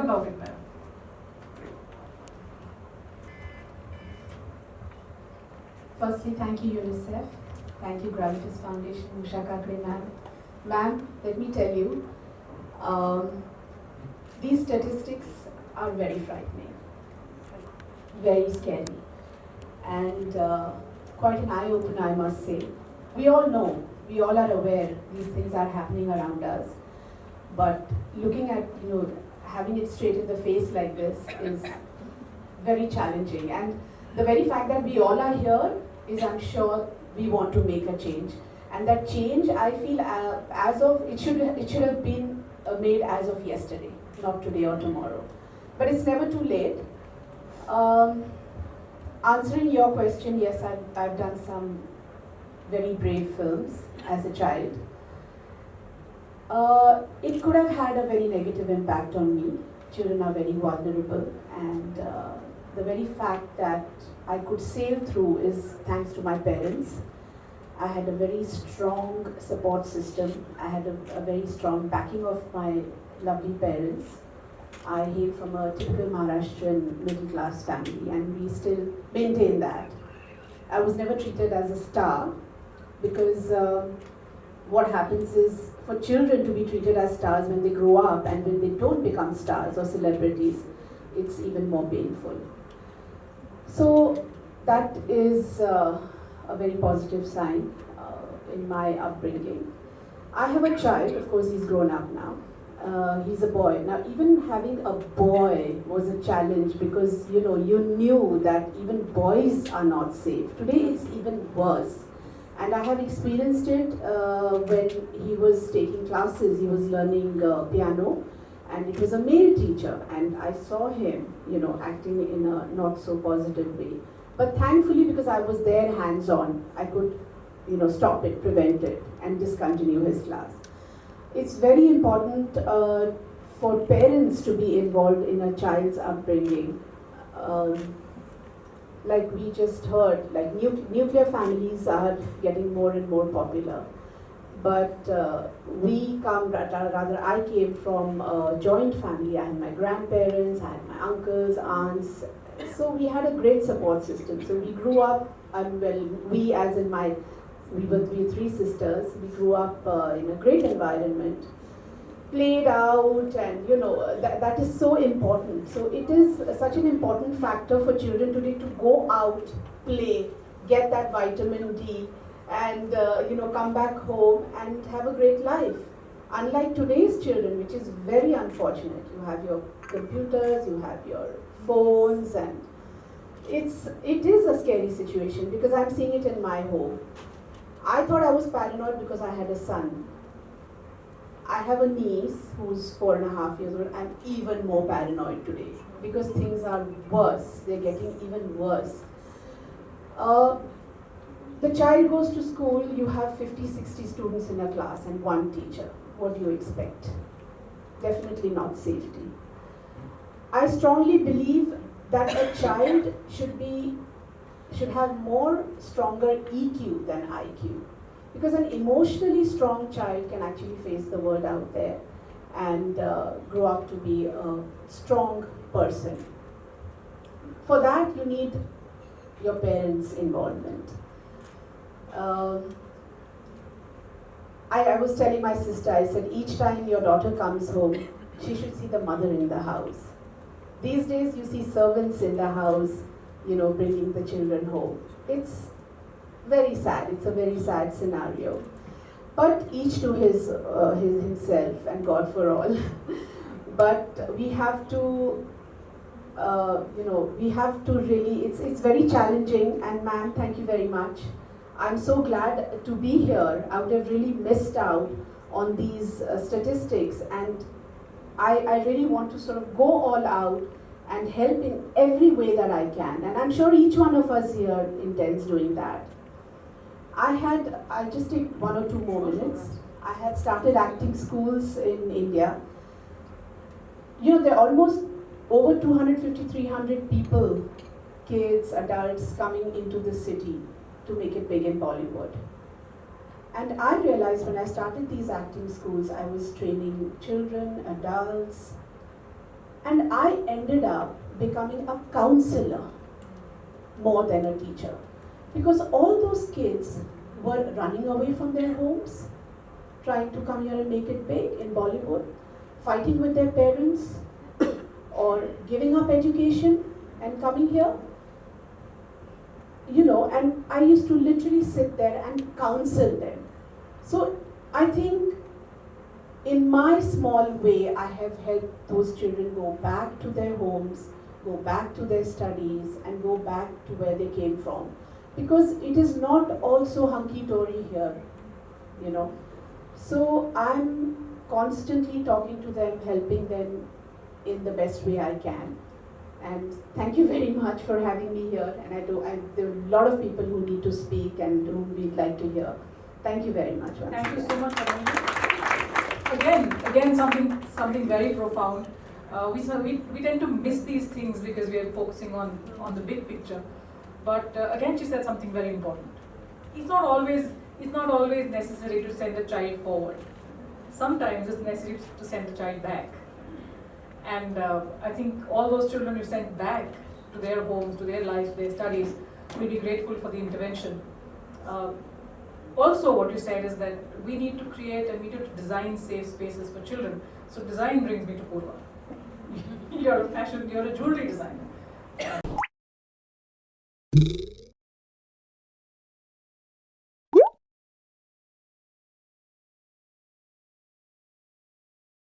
about it, ma'am. Firstly, thank you UNICEF, thank you Gravitas Foundation, Usha Kakre ma'am. Ma'am, let me tell you, these statistics are very frightening, very scary, and quite an eye-opener, I must say. We all know, we all are aware these things are happening around us, but looking at, having it straight in the face like this is very challenging. And the very fact that we all are here is, I'm sure, we want to make a change. And that change, I feel, it should have been made as of yesterday, not today or tomorrow. But it's never too late. Answering your question, yes, I've done some very brave films as a child. It could have had a very negative impact on me. Children are very vulnerable, and the very fact that I could sail through is thanks to my parents. I had a very strong support system. I had a very strong backing of my lovely parents. I hail from a typical Maharashtrian middle class family, and we still maintain that. I was never treated as a star, because what happens is, for children to be treated as stars when they grow up, and when they don't become stars or celebrities, it's even more painful. So that is a very positive sign in my upbringing. I have a child, of course he's grown up now. He's a boy. Now, even having a boy was a challenge, because you knew that even boys are not safe. Today it's even worse. And I have experienced it when he was taking classes. He was learning piano, and it was a male teacher, and I saw him, acting in a not so positive way. But thankfully, because I was there hands-on, I could, stop it, prevent it, and discontinue his class. It's very important for parents to be involved in a child's upbringing. Like we just heard, like nuclear families are getting more and more popular. But I came from a joint family. I had my grandparents, I had my uncles, aunts. So we had a great support system. So we grew up, we were three sisters. We grew up in a great environment, played out, and that is so important. So it is such an important factor for children today to go out, play, get that vitamin D, and come back home and have a great life. Unlike today's children, which is very unfortunate. You have your computers, you have your phones, and it is a scary situation, because I'm seeing it in my home. I thought I was paranoid because I had a son. I have a niece who's 4.5 years old. I'm even more paranoid today, because things are worse. They're getting even worse. The child goes to school, you have 50, 60 students in a class and one teacher. What do you expect? Definitely not safety. I strongly believe that a child should have more stronger EQ than IQ. Because an emotionally strong child can actually face the world out there and grow up to be a strong person. For that, you need your parents' involvement. I was telling my sister, I said, each time your daughter comes home, she should see the mother in the house. These days, you see servants in the house, bringing the children home. It's very sad. It's a very sad scenario. But each to himself, and God for all. But we have to, really, it's very challenging. And ma'am, thank you very much. I'm so glad to be here. I would have really missed out on these statistics. And I really want to sort of go all out and help in every way that I can. And I'm sure each one of us here intends doing that. I'll just take 1 or 2 more minutes. I had started acting schools in India. There are almost over 250, 300 people, kids, adults coming into the city to make it big in Bollywood. And I realized when I started these acting schools, I was training children, adults, And I ended up becoming a counselor more than a teacher. Because all those kids were running away from their homes, trying to come here and make it big in Bollywood, fighting with their parents, or giving up education and coming here. You know, and I used to literally sit there and counsel them. So I think in my small way, I have helped those children go back to their homes, go back to their studies, and go back to where they came from. Because it is not all so hunky-dory here, you know. So I'm constantly talking to them, helping them in the best way I can. And thank you very much for having me here. And there are a lot of people who need to speak and whom we'd like to hear. Thank you very much. Thank you so much, Padmini. Again, something very profound. We tend to miss these things because we are focusing on the big picture. But again, she said something very important. It's not always necessary to send a child forward. Sometimes it's necessary to send a child back. And I think all those children you sent back to their homes, to their lives, their studies, will be grateful for the intervention. Also, what you said is that we need to create and we need to design safe spaces for children. So design brings me to Purva. You're a jewelry designer.